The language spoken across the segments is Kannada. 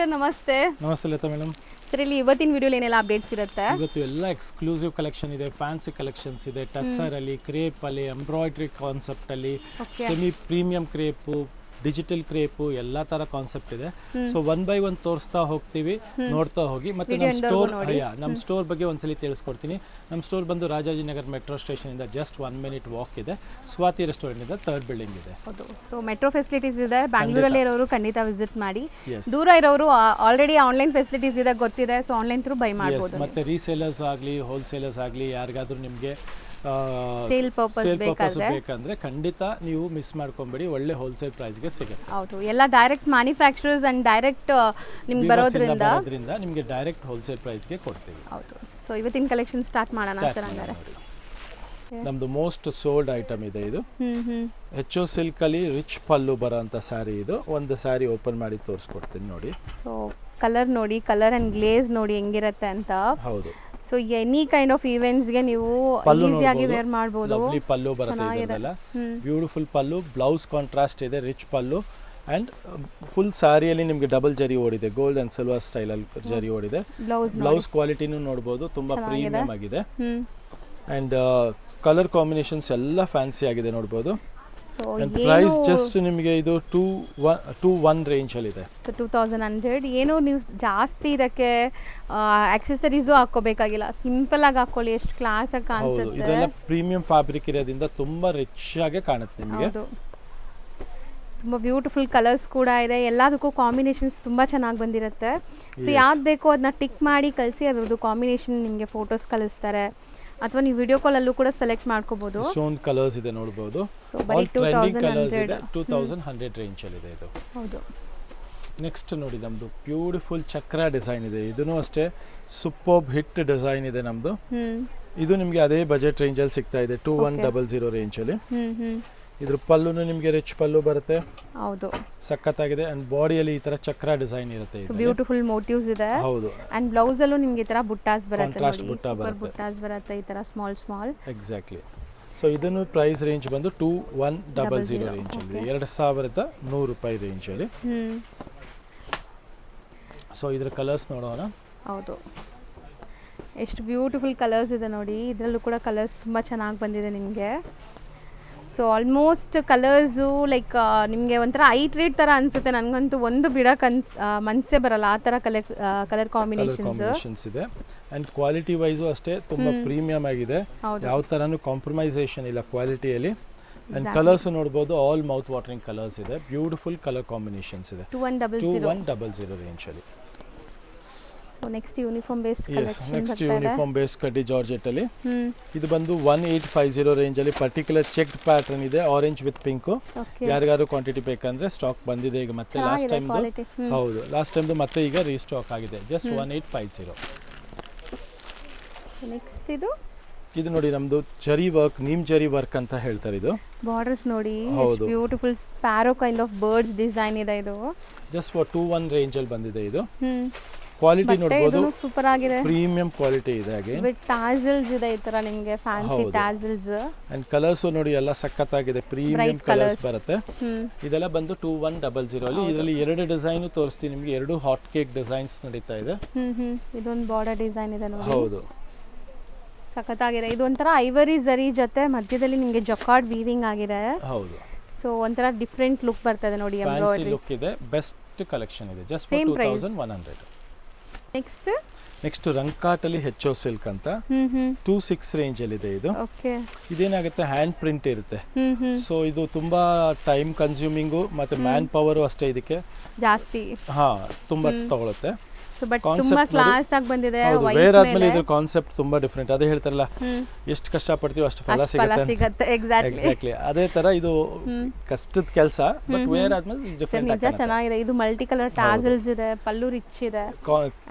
ಸರ್ ನಮಸ್ತೆ. ನಮಸ್ತೆ ಲತಾ ಮೇಡಮ್. ಸರ್ ಇಲ್ಲಿ ಇವತ್ತಿನ ವಿಡಿಯೋಲಿ ಏನೆಲ್ಲ ಅಪ್ಡೇಟ್ಸ್ ಇರುತ್ತೆ? ಇವತ್ತು ಎಲ್ಲ ಎಕ್ಸ್ಕ್ಲೂಸಿವ್ ಕಲೆಕ್ಷನ್ ಇದೆ, ಫ್ಯಾನ್ಸಿ ಕಲೆಕ್ಷನ್ಸ್ ಇದೆ, ಟಸ್ಸರ್ ಅಲ್ಲಿ, ಕ್ರೇಪ್ ಅಲ್ಲಿ, ಎಂಬ್ರಾಯ್ಡ್ರಿ ಕಾನ್ಸೆಪ್ಟ್ ಅಲ್ಲಿ, semi premium crepe, digital crepe ಎಲ್ಲ ತರ ಕಾನ್ಸೆಪ್ಟ್ ಇದೆ. ಸೊ ಒನ್ ಬೈ ಒನ್ ತೋರಿಸ್ತಾ ಹೋಗ್ತೀವಿ, ನೋಡ್ತಾ ಹೋಗಿ. ಮತ್ತೆ ನಮ್ಮ ಸ್ಟೋರ್ ಬಗ್ಗೆ ಒಂದ್ಸಲಿ ತಿಳಿಸ್ಕೊಡ್ತೀನಿ. ನಮ್ಮ ಸ್ಟೋರ್ ಬಂದು ರಾಜಾಜಿನಗರ್ ಮೆಟ್ರೋ ಸ್ಟೇಷನ್ ಇಂದ ಜಸ್ಟ್ 1 minute ವಾಕ್ ಇದೆ. ಸ್ವಾತಿ ರೆಸ್ಟೋರೆಂಟ್ ಇಂದ 3rd ಬಿಲ್ಡಿಂಗ್ ಇದೆ. ಹೌದು. ಸೊ ಮೆಟ್ರೋ ಫೆಸಿಲಿಟೀಸ್ ಇದೆ, ಬ್ಯಾಂಗ್ಳೂರಲ್ಲಿ ಇರೋರು ಖಂಡಿತ ವಿಸಿಟ್ ಮಾಡಿ. ದೂರ ಇರೋರು ಆಲ್ರೆಡಿ ಆನ್ಲೈನ್ ಫೆಸಿಲಿಟೀಸ್ ಇದೆ, ಗೊತ್ತಿದೆ. ಸೊ ಆನ್ಲೈನ್ ಥ್ರೂ ಬೈ ಮಾಡಬಹುದು. ಮತ್ತೆ ರೀಸೇಲರ್ಸ್ ಆಗಲಿ, ಹೋಲ್ಸೇಲರ್ಸ್ ಆಗಲಿ, ಯಾರಿಗಾದ್ರೂ ನಿಮಗೆ ಸೇಲ್ ಪರ್ಪಸ್ ಬೇಕಂದ್ರೆ ಖಂಡಿತ ನೀವು ಮಿಸ್ ಮಾಡ್ಕೊಂಬೇಡಿ, ಒಳ್ಳೆ ಹೋಲ್ಸೇಲ್ ಪ್ರೈಸ್ಗೆ ಸಿಗುತ್ತೆ. ಹೌದು, ಎಲ್ಲ ಡೈರೆಕ್ಟ್ ಮ್ಯಾನುಫ್ಯಾಕ್ಚರರ್ಸ್ ಅಂಡ್ ಡೈರೆಕ್ಟ್ ನಿಮ್ಗೆ ಬರೋದ್ರಿಂದ ನಿಮಗೆ ಡೈರೆಕ್ಟ್ ಹೋಲ್ಸೇಲ್ ಪ್ರೈಸ್ಗೆ ಕೊಡ್ತೀವಿ. ಹೌದು. ಸೊ ಇವತ್ತಿನ ಕಲೆಕ್ಷನ್ ಸ್ಟಾರ್ಟ್ ಮಾಡೋಣ ಸರ್. ಹಂಗಾರೆ ನಮ್ದು ಮೋಸ್ಟ್ ಸೋಲ್ಡ್ ಐಟಮ್ ಇದೆ ಇದು. ಹೆಚ್ಚು ಸಿಲ್ಕ್ ಅಲ್ಲಿ ರಿಚ್ ಪಲ್ಲು ಬರೋಂಥ ಸ್ಯಾರಿ ಇದು. ಒಂದು ಸ್ಯಾರಿ ಓಪನ್ ಮಾಡಿ ತೋರಿಸ್ಕೊಡ್ತೀನಿ ನೋಡಿ. ಸೊ ಕಲರ್ ನೋಡಿ, ಕಲರ್ ಅಂಡ್ ಗ್ಲೇಸ್ ನೋಡಿ ಹೆಂಗಿರುತ್ತೆ ಅಂತ. ಹೌದು. So any kind of events ಗೆ ನೀವು ಈಸಿಯಾಗಿ ವೇರ್ ಮಾಡಬಹುದು. ಲವ್ಲಿ ಪಲ್ಲು ಬರುತ್ತೆ ಇದೆಲ್ಲ. ಬ್ಯೂಟಿಫುಲ್ ಪಲ್ಲು, ಬ್ಲೌಸ್ ಕಾಂಟ್ರಾಸ್ಟ್ ಇದೆ, ರಿಚ್ ಪಲ್ಲು ಅಂಡ್ ಫುಲ್ ಸ್ಯಾರಿಯಲ್ಲಿ ನಿಮಗೆ ಡಬಲ್ ಜರಿ ಓಡಿದೆ, ಗೋಲ್ಡ್ ಅಂಡ್ ಸಿಲ್ವರ್ ಸ್ಟೈಲ್ ಅಲ್ಲಿ ಜರಿ ಓಡಿದೆ. ಬ್ಲೌಸ್ ಕ್ವಾಲಿಟಿನೂ ನೋಡಬಹುದು, ತುಂಬಾ ಪ್ರೀಮಿಯಂ ಆಗಿದೆ. ಅಂಡ್ ಕಲರ್ ಕಾಂಬಿನೇಷನ್ಸ್ ಎಲ್ಲ ಫ್ಯಾನ್ಸಿ ಆಗಿದೆ ನೋಡಬಹುದು. ಪ್ರೈಸ್ ಜಸ್ಟ್ ನಿಮಗೆ ಇದು 2,1 ರೇಂಜ್ ಅಲ್ಲಿ ಇದೆ. ಸೊ 2,100. ಏನು ನೀವು ಜಾಸ್ತಿ ಇದಕ್ಕೆ ಆಕ್ಸೆಸರೀಸು ಹಾಕೋಬೇಕಾಗಿಲ್ಲ, ಸಿಂಪಲ್ ಆಗಿ ಹಾಕೊಳ್ಳಿ, ಎಷ್ಟು ಕ್ಲಾಸ್ ಆಗಿ ಕಾಣಿಸುತ್ತೆ. ಇದೆಲ್ಲ ಪ್ರೀಮಿಯಂ ಫ್ಯಾಬ್ರಿಕ್ ಇರೋದ್ರಿಂದ ತುಂಬಾ ರಿಚ್ ಆಗಿ ಕಾಣುತ್ತೆ ನಿಮಗೆ. ತುಂಬ ಬ್ಯೂಟಿಫುಲ್ ಕಲರ್ಸ್ ಕೂಡ ಇದೆ, ಎಲ್ಲದಕ್ಕೂ ಕಾಂಬಿನೇಷನ್ಸ್ ತುಂಬ ಚೆನ್ನಾಗಿ ಬಂದಿರುತ್ತೆ. ಸೊ ಯಾವ್ದು ಬೇಕೋ ಅದನ್ನ ಟಿಕ್ ಮಾಡಿ ಕಳಿಸಿ, ಅದ್ರದ್ದು ಕಾಂಬಿನೇಷನ್ ನಿಮಗೆ ಫೋಟೋಸ್ ಕಳಿಸ್ತಾರೆ, ಅಥವಾ ನೀವು ವಿಡಿಯೋ ಕಾಲ್ ಅಲ್ಲೂ ಕೂಡ ಸೆಲೆಕ್ಟ್ ಮಾಡ್ಕೋಬಹುದು. ಸ್ಟೋನ್ ಕಲರ್ಸ್ ಇದೆ ನೋಡಬಹುದು. ಸೊ ಬರೀ 2,100 2,100 ರೇಂಜ್ ಅಲ್ಲಿ ಇದೆ ಇದು. ಹೌದು. ನೆಕ್ಸ್ಟ್ ನೋಡಿ ನಮ್ದು ಬ್ಯೂಟಿಫುಲ್ ಚಕ್ರ ಡಿಸೈನ್ ಇದೆ. ಇದನ್ನು ಅಷ್ಟೇ ಸೂಪರ್ಬ್ ಹಿಟ್ ಡಿಸೈನ್ ಇದೆ ನಮ್ದು. ಇದು ನಿಮಗೆ ಅದೇ ಬಜೆಟ್ ರೇಂಜ್ ಅಲ್ಲಿ ಸಿಗ್ತಾ ಇದೆ, 2,100 ರೇಂಜ್ ಅಲ್ಲಿ. ಇದ್ರ ಪಲ್ಲುನು ನಿಮಗೆ ರಿಚ್ ಪಲ್ಲು ಬರುತ್ತೆ. ಹೌದು, ಸಖತ್ತಾಗಿದೆ. ಅಂಡ್ ಬಾಡಿಯಲ್ಲಿ ಈ ತರ ಚಕ್ರ ಡಿಸೈನ್ ಇರುತ್ತೆ. ಸೊ ಬ್ಯೂಟಿಫುಲ್ ಮೋಟಿವ್ಸ್ ಇದೆ. ಹೌದು. ಅಂಡ್ ಬ್ಲೌಸ್ ಅಲ್ಲೂ ನಿಮಗೆ ಈ ತರ ಬುಟ್ಟಾಸ್ ಬರುತ್ತೆ ನೋಡಿ, ಸೂಪರ್ ಬುಟ್ಟಾಸ್ ಬರುತ್ತೆ ಈ ತರ ಸ್ಮಾಲ್ ಸ್ಮಾಲ್. ಎಕ್ಸಾಕ್ಟ್ಲಿ. ಸೊ ಇದನ್ನು ಪ್ರೈಸ್ ರೇಂಜ್ ಬಂದು 2,100 ರೇಂಜ್ ಅಲ್ಲಿ, 2,100 ರೂಪಾಯಿ ರೇಂಜ್ ಅಲ್ಲಿ. ಸೊ ಇದ್ರ ಕಲರ್ಸ್ ನೋಡೋಣ. ಹೌದು, ಎಷ್ಟು ಬ್ಯೂಟಿಫುಲ್ ಕಲರ್ಸ್ ಇದೆ ನೋಡಿ. ಇದರಲ್ಲೂ ಕೂಡ ಕಲರ್ಸ್ ತುಂಬ ಚೆನ್ನಾಗಿ ಬಂದಿದೆ ನಿಮಗೆ. ಸೊ ಆಲ್ಮೋಸ್ಟ್ ಕಲರ್ಸು ಲೈಕ್ ನಿಮಗೆ ಒಂಥರ ಐಟ್ ರೇಟ್ ಥರ ಅನಿಸುತ್ತೆ. ನನಗಂತೂ ಒಂದು ಬಿಡಕ್ಕೆ ಮನಸ್ಸೇ ಬರಲ್ಲ, ಆ ಥರ ಕಲರ್ ಕಾಂಬಿನೇಷನ್ಸ್ ಇದೆ. ಆ್ಯಂಡ್ ಕ್ವಾಲಿಟಿ ವೈಸು ಅಷ್ಟೇ ತುಂಬ ಪ್ರೀಮಿಯಮ್ ಆಗಿದೆ, ಯಾವ ಥರನೂ ಕಾಂಪ್ರಮೈಸೇಷನ್ ಇಲ್ಲ ಕ್ವಾಲಿಟಿಯಲ್ಲಿ. ಆ್ಯಂಡ್ ಕಲರ್ಸ್ ನೋಡ್ಬೋದು, ಆಲ್ ಮೌತ್ ವಾಟರಿಂಗ್ ಕಲರ್ಸ್ ಇದೆ, ಬ್ಯೂಟಿಫುಲ್ ಕಲರ್ ಕಾಂಬಿನೇಷನ್ಸ್ ಇದೆ. 2,100 ರೇಂಜ್ ಅಲ್ಲಿ. So next uniform based collection. Next uniform based ಕಡ್ಡಿ ಜಾರ್ಜೆಟ್ ಅಲ್ಲಿ. ಇದು ಬಂದು 1,850 ರೇಂಜ್ ಅಲ್ಲಿ ಪರ್ಟಿಕ್ಯುಲರ್ ಚೆಕ್ಡ್ ಪ್ಯಾಟರ್ನ್ ಇದೆ, ಆರೆಂಜ್ ವಿತ್ ಪಿಂಕ್. ಯಾರಿಗಾದ್ರು ಕ್ವಾಂಟಿಟಿ ಬೇಕಂದ್ರೆ ಸ್ಟಾಕ್ ಬಂದಿದೆ ಈಗ, ಮತ್ತೆ ಲಾಸ್ಟ್ ಟೈಮ್. ಹೌದು, ಲಾಸ್ಟ್ ಟೈಮ್ದು ಮತ್ತೆ ಈಗ ರೀಸ್ಟಾಕ್ ಆಗಿದೆ. ಜಸ್ಟ್ 1,850. ನೆಕ್ಸ್ಟ್ ಇದು ನೋಡಿ ನಮ್ದು ಜರಿ ವರ್ಕ್, ನೀಮ್ ಜರಿ ವರ್ಕ್ ಅಂತ ಹೇಳ್ತಾರೆ. ಇದು ಬಾರ್ಡರ್ಸ್ ನೋಡಿ, beautiful sparrow kind of birds design ಇದೆ. ಇದು ಜಸ್ಟ್ ಫಾರ್ 2,100 ರೇಂಜ್ ಅಲ್ಲಿ ಬಂದಿದೆ. ಇದು ಕ್ವಾಲಿಟಿ ನೋಡಬಹುದು, ಸೂಪರ್ ಆಗಿದೆ, ಪ್ರೀಮಿಯಂ ಕ್ವಾಲಿಟಿ ಇದೆ. ಹಾಗೆ ವಿತ್ ಟಾಸಲ್ಸ್ ಇದೆ, ಈ ತರ ನಿಮಗೆ ಫ್ಯಾನ್ಸಿ ಟಾಸಲ್ಸ್. ಅಂಡ್ ಕಲರ್ಸ್ ನೋಡಿ ಎಲ್ಲ ಸಖತ್ತಾಗಿದೆ, ಪ್ರೀಮಿಯಂ ಕಲರ್ಸ್ ಬರುತ್ತೆ. ಇದೆಲ್ಲ ಬಂದು 2,100 ಅಲ್ಲಿ. ಇದರಲ್ಲಿ 2 ಡಿಸೈನ್ ತೋರಿಸ್ತೀನಿ ನಿಮಗೆ, 2 ಹಾಟ್ ಕೇಕ್ ಡಿಸೈನ್ಸ್ ನಡೀತಾ ಇದೆ. ಇದೊಂದು ಬಾರ್ಡರ್ ಡಿಸೈನ್ ಇದೆ ನೋಡಿ. ಹೌದು, ಸಖತ್ತಾಗಿದೆ. ಇದು ಒಂಥರ ಐವರಿ ಜರಿ ಜೊತೆ ಮಧ್ಯದಲ್ಲಿ ನಿಮಗೆ ಜಕಾರ್ಡ್ ವೀವಿಂಗ್ ಆಗಿದೆ. ಹೌದು. ಸೊ ಒಂಥರ ಡಿಫರೆಂಟ್ ಲುಕ್ ಬರ್ತದೆ ನೋಡಿ, ಫ್ಯಾನ್ಸಿ ಲುಕ್ ಇದೆ, ಬೆಸ್ಟ್ ಕಲೆಕ್ಷನ್ ಇದೆ. ಜಸ್ಟ್ 2,100. ನೆಕ್ಸ್ಟ್ ರಂಕಾಟ್ ಅಲ್ಲಿ ಹೆಚ್ಚೋ ಸಿಲ್ಕ್ ಅಂತ 2,600 ರೇಂಜ್ ಅಲ್ಲಿ ಇದೆ. ಇದು ಇದೇನಾಗುತ್ತೆ, ಹ್ಯಾಂಡ್ ಪ್ರಿಂಟ್ ಇರುತ್ತೆ. ಸೊ ಇದು ತುಂಬಾ ಟೈಮ್ ಕನ್ಸ್ಯೂಮಿಂಗು ಮತ್ತೆ ಮ್ಯಾನ್ ಪವರ್ ಅಷ್ಟೇ ಇದಕ್ಕೆ ಜಾಸ್ತಿ, ತುಂಬಾ ತಗೊಳುತ್ತೆ. ಬಟ್ ತುಂಬಾ ಕ್ಲಾಸ್ ಆಗಿ ಬಂದಿದೆ. ವೇರ್ ಆದ್ಮೇಲೆ ಇದ್ರ ಕಾನ್ಸೆಪ್ಟ್ ತುಂಬಾ ಡಿಫರೆಂಟ್. ಅದೇ ಹೇಳ್ತಾರಲ್ಲ, ಎಷ್ಟು ಕಷ್ಟ ಪಡ್ತೀವಿ ಅಷ್ಟು ಫಲ ಸಿಗುತ್ತೆ. ಎಕ್ಸಾಕ್ಟ್ಲಿ ಅದೇ ತರ ಇದು ಕಷ್ಟದ ಕೆಲಸ, ಬಟ್ ವೇರ್ ಆದ್ಮೇಲೆ ಡಿಫರೆಂಟ್ ನಿಜ ಚೆನ್ನಾಗಿದೆ. ಇದು ಮಲ್ಟಿ ಕಲರ್ ಟಾಸಲ್ಸ್ ಇದೆ, ಪಲ್ಲು ರಿಚ್ ಇದೆ,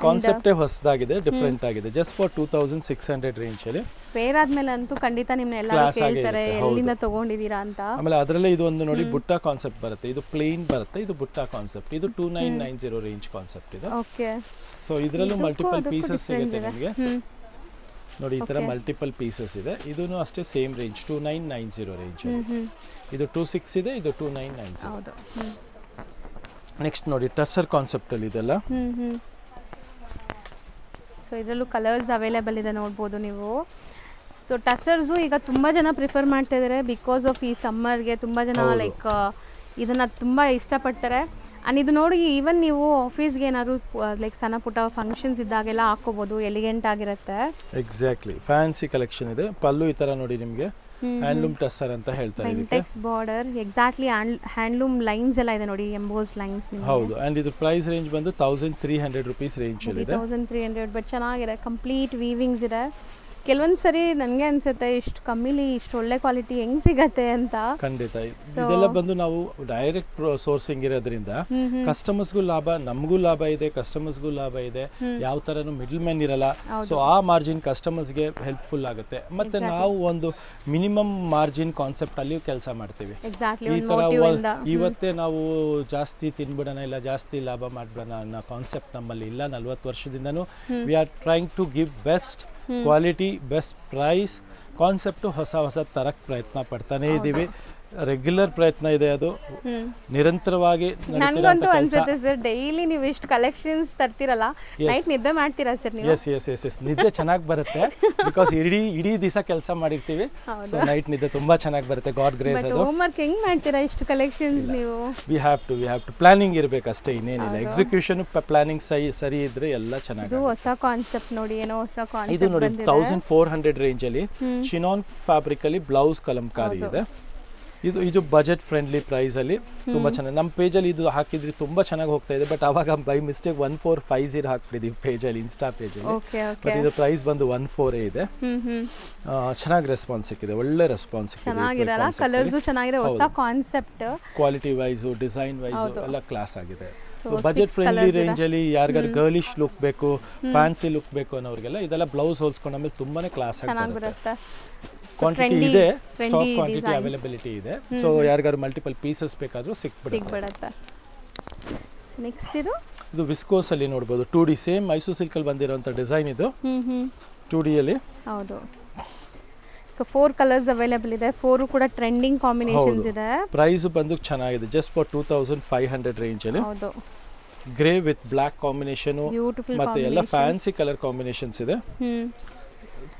ಕಾನ್ಸೆಪ್ಟೇ ಹೊಸದಾಗಿದೆ, ಡಿಫರೆಂಟ್ ಆಗಿದೆ. ಜಸ್ಟ್ ಫಾರ್ 2,600 ರೇಂಜ್ ಅಲ್ಲಿ. ವೇರ್ ಆದ್ಮೇಲೆ ಅಂತೂ ಖಂಡಿತ ನಿಮ್ಮನ್ನ ಎಲ್ಲರೂ ಕೇಳ್ತಾರೆ ಎಲ್ಲಿಂದ ತಗೊಂಡಿದ್ದೀರಾ ಅಂತ. ಆಮೇಲೆ ಅದರಲ್ಲೇ ಇದು ಒಂದು ನೋಡಿ ಬುಟ್ಟ ಕಾನ್ಸೆಪ್ಟ್ ಬರುತ್ತೆ. ಇದು ಪ್ಲೇನ್ ಬರುತ್ತೆ, ಇದು ಬುಟ್ಟ ಕಾನ್ಸೆಪ್ಟ್. ಇದು 2,990 ರೇಂಜ್ ಕಾನ್ಸೆಪ್ಟ್ ಇದು. ಓಕೆ. ಸೊ ಇದರಲ್ಲೂ ಮಲ್ಟಿಪಲ್ ಪೀಸಸ್ ಸಿಗುತ್ತೆ ನಿಮಗೆ ನೋಡಿ, ಈ ತರ ಮಲ್ಟಿಪಲ್ ಪೀಸಸ್ ಇದೆ. ಇದೂನು ಅಷ್ಟೇ ಸೇಮ್ ರೇಂಜ್ 2,990 ರೇಂಜ್. ಇದು 2,600 ಇದೆ, ಇದು 2,990. ನೆಕ್ಸ್ಟ್ ನೋಡಿ ಟಸ್ಸರ್ ಕಾನ್ಸೆಪ್ಟಲ್ಲಿ ಇದೆಲ್ಲ. ಸೊ ಇದರಲ್ಲೂ ಕಲರ್ಸ್ ಅವೈಲೇಬಲ್ ಇದೆ ನೋಡ್ಬೋದು ನೀವು. ಸೊ ಟಸರ್ಸು ಈಗ ತುಂಬ ಜನ ಪ್ರಿಫರ್ ಮಾಡ್ತಾ ಇದ್ದಾರೆ ಬಿಕಾಸ್ ಆಫ್ ಈ ಸಮ್ಮರ್ಗೆ ತುಂಬ ಜನ ಲೈಕ್ ಇದನ್ನು ತುಂಬ ಇಷ್ಟಪಡ್ತಾರೆ. ಆ್ಯಂಡ್ ಇದು ನೋಡಿ ಈವನ್ ನೀವು ಆಫೀಸ್ಗೆ ಏನಾದ್ರು ಲೈಕ್ ಸಣ್ಣ ಪುಟ್ಟ ಫಂಕ್ಷನ್ಸ್ ಇದ್ದಾಗೆಲ್ಲ ಹಾಕೋಬೋದು, ಎಲಿಗೆಂಟ್ ಆಗಿರುತ್ತೆ. ಎಕ್ಸಾಕ್ಟ್ಲಿ ಫ್ಯಾನ್ಸಿ ಕಲೆಕ್ಷನ್ ಇದೆ. ಪಲ್ಲು ಈ ತರ ನೋಡಿ ನಿಮಗೆ ಹ್ಯಾಂಡ್ಲೂಮ್ ಟಸ್ಸರ್ ಅಂತ ಹೇಳ್ತಾರೆ ಇದಕ್ಕೆ. ಟೆಕ್ಸ್ ಬಾರ್ಡರ್ ಎಕ್ಸಾಕ್ಟ್ಲಿ ಹ್ಯಾಂಡ್ಲೂಮ್ ಲೈನ್ಸ್ ಎಲ್ಲ ಇದೆ ನೋಡಿ, ಎಂಬೋಸ್ ಲೈನ್ಸ್. ಹೌದು. ಅಂಡ್ ಇದು ಪ್ರೈಸ್ ರೇಂಜ್ ಬಂದು 1300 rupees ರೇಂಜ್ ಅಲ್ಲಿ ಇದೆ. 1300 ಬಟ್ ಚೆನ್ನಾಗಿದೆ, ಕಂಪ್ಲೀಟ್ ವೀವಿಂಗ್ಸ್ ಇದೆ. ಕೆಲವೊಂದು ಸರಿ ನನಗೆ ಅನ್ಸುತ್ತೆ ಇಷ್ಟು ಕಮ್ಮಿಲಿ ಇಷ್ಟು ಒಳ್ಳೆ ಕ್ವಾಲಿಟಿ ಹೆಂಗ್ ಸಿಗತ್ತೆ ಅಂತ. ಖಂಡಿತ ಇದೆಲ್ಲ ಬಂದು ನಾವು ಡೈರೆಕ್ಟ್ ಸೋರ್ಸಿಂಗ್ ಇರೋದ್ರಿಂದ ಕಸ್ಟಮರ್ಸ್ಗೂ ಲಾಭ, ನಮಗೂ ಲಾಭ ಇದೆ, ಕಸ್ಟಮರ್ಸ್ಗೂ ಲಾಭ ಇದೆ. ಯಾವ ತರನು ಮಿಡಲ್ ಮ್ಯಾನ್ ಇರಲ್ಲ. ಸೊ ಆ ಮಾರ್ಜಿನ್ ಕಸ್ಟಮರ್ಸ್ಗೆ ಹೆಲ್ಪ್ಫುಲ್ ಆಗುತ್ತೆ. ಮತ್ತೆ ನಾವು ಒಂದು ಮಿನಿಮಮ್ ಮಾರ್ಜಿನ್ ಕಾನ್ಸೆಪ್ಟ್ ಅಲ್ಲಿ ಕೆಲಸ ಮಾಡ್ತೀವಿ. ಈ ತರ ಇವತ್ತೇ ನಾವು ಜಾಸ್ತಿ ತಿನ್ಬಿಡೋಣ ಇಲ್ಲ ಜಾಸ್ತಿ ಲಾಭ ಮಾಡ್ಬಿಡೋಣ ಅನ್ನೋ ಕಾನ್ಸೆಪ್ಟ್ ನಮ್ಮಲ್ಲಿ ಇಲ್ಲ. 40 ವರ್ಷದಿಂದನೂ we are trying to give best quality, best price concept ಹೊಸ ತರಕ್ಕೆ ಪ್ರಯತ್ನ ಪಡ್ತಾನೆ ಇದ್ದೀವಿ. ರೆಗ್ಯುಲರ್ ಪ್ರಯತ್ನ ಇದೆ, ಅದು ನಿರಂತರವಾಗಿ. ನನಗಂತೂ ಅನ್ಸುತ್ತೆ ಸರ್ ಡೈಲಿ ನೀವು ಇಷ್ಟು ಕಲೆಕ್ಷನ್ಸ್ ತರ್ತಿರಲ್ಲ, ನೈಟ್ ನಿದ್ದೆ ಮಾಡ್ತೀರಾ ಸರ್ ನೀವು? ಎಸ್ ನಿದ್ದೆ ಚೆನ್ನಾಗಿ ಬರುತ್ತೆ ಬಿಕಾಸ್ ಇಡೀ ದಿವಸ ಕೆಲಸ ಮಾಡಿರ್ತೀವಿ. ಸೊ ನೈಟ್ ನಿದ್ದೆ ತುಂಬಾ ಚೆನ್ನಾಗಿ ಬರುತ್ತೆ, ಗಾಡ್ ಗ್ರೇಸ್. ಅದು ಹೋಮ್ ವರ್ಕ್ ಹೆಂಗ್ ಮಾಡ್ತೀರಾ ಇಷ್ಟು ಕಲೆಕ್ಷನ್ಸ್ ನೀವು? ವಿ ಹ್ಯಾವ್ ಟು ಪ್ಲಾನಿಂಗ್ ಇರಬೇಕು ಅಷ್ಟೇ, ಇನ್ನೇನಿಲ್ಲ. ಎಕ್ಸಿಕ್ಯೂಷನ್ ಪ್ಲಾನಿಂಗ್ ಸರಿ ಇದ್ರೆ ಎಲ್ಲ ಚೆನ್ನಾಗಿ. ಇದು ಹೊಸ ಕಾನ್ಸೆಪ್ಟ್ ನೋಡಿ, ಏನೋ ಹೊಸ ಕಾನ್ಸೆಪ್ಟ್. ಇದು ನೋಡಿ 1400 ರೇಂಜ್ ಅಲ್ಲಿ ಚಿನಾನ್ ಫ್ಯಾಬ್ರಿಕ್ ಅಲ್ಲಿ ಬ್ಲೌಸ್ ಕಲಂಕಾರಿ ಇದೆ. ಇದು ಬಜೆಟ್ ಫ್ರೆಂಡ್ಲಿ ಪ್ರೈಸ್ ಅಲ್ಲಿ ತುಂಬಾ ಚೆನ್ನಾಗಿ. ನಮ್ಮ ಪೇಜ್ ಅಲ್ಲಿ ಇದು ಹಾಕಿದ್ರಿ ತುಂಬಾ ಚೆನ್ನಾಗಿ ಹೋಗ್ತಾ ಇದೆ. ಬಟ್ ಅವಾಗ ಬೈ ಮಿಸ್ಟೇಕ್ 1450 ಹಾಕ್ಬಿಟ್ಟಿದೀವಿ ಪೇಜ್ ಅಲ್ಲಿ, ಇನ್ಸ್ಟಾ ಪೇಜ್ ಅಲ್ಲಿ. ಬಟ್ ಇದು ಪ್ರೈಸ್ ಬಂದು 14 ಇದೆ. ಚೆನ್ನಾಗಿ ರೆಸ್ಪಾನ್ಸ್ ಸಿಕ್ಕಿದೆ, ಒಳ್ಳೆ ರೆಸ್ಪಾನ್ಸ್ ಸಿಕ್ಕಿದೆ. ಕಲರ್ಸ್ ಚೆನ್ನಾಗಿದೆ, ಹೊಸ concept. Quality wise, design wise ಎಲ್ಲ ಕ್ಲಾಸ್ ಆಗಿದೆ. ಬಜೆಟ್ ಫ್ರೆಂಡ್ಲಿ ರೇಂಜ್ ಅಲ್ಲಿ ಯಾರಿಗಾರು ಗರ್ಲಿಶ್ ಲುಕ್ ಬೇಕು, ಫ್ಯಾನ್ಸಿ ಲುಕ್ ಬೇಕು ಅನ್ನೋರಿಗೆಲ್ಲ ಇದೆಲ್ಲ ಬ್ಲೌಸ್ ಹೋಲ್ಸ್ಕೊಂಡ ಮೇಲೆ ತುಂಬಾನೇ ಕ್ಲಾಸ್ ಆಗುತ್ತೆ. ಕ್ವಾಂಟಿಟಿ ಇದೆ, ಸ್ಟಾಕ್ ಕ್ವಾಂಟಿಟಿ ಅವೈಲಬಿಲಿಟಿ ಇದೆ. ಸೊ ಯಾರಿಗಾರು ಮಲ್ಟಿಪಲ್ ಪೀಸಸ್ ಬೇಕಾದ್ರೂ ಸಿಕ್ಬಿಡುತ್ತೆ. ನೆಕ್ಸ್ಟ್ ಇದು ವಿಸ್ಕೋಸ್ ಅಲ್ಲಿ ನೋಡಬಹುದು, 2D ಸೇಮ್ ಮೈಸೂರು ಸಿಲ್ಕ್ ಅಲ್ಲಿ ಬಂದಿರುವಂತ ಡಿಸೈನ್. ಇದು 2D ಅಲ್ಲಿ. ಹೌದು. ಸೊ 4 ಕಲರ್ಸ್ ಅವೈಲೇಬಲ್ ಇದೆ, 4 ಕೂಡ ಟ್ರೆಂಡಿಂಗ್ ಕಾಂಬಿನೇಷನ್ಸ್ ಇದೆ. ಪ್ರೈಸ್ ಬಂದು ಚೆನ್ನಾಗಿದೆ, ಜಸ್ಟ್ ಫಾರ್ 2500 ರೇಂಜ್ ಅಲ್ಲಿ. ಹೌದು. ಗ್ರೇ ವಿತ್ ಬ್ಲಾಕ್ ಕಾಂಬಿನೇಷನ್ ಮತ್ತೆ ಎಲ್ಲ ಫ್ಯಾನ್ಸಿ ಕಲರ್ ಕಾಂಬಿನೇಷನ್ಸ್ ಇದೆ.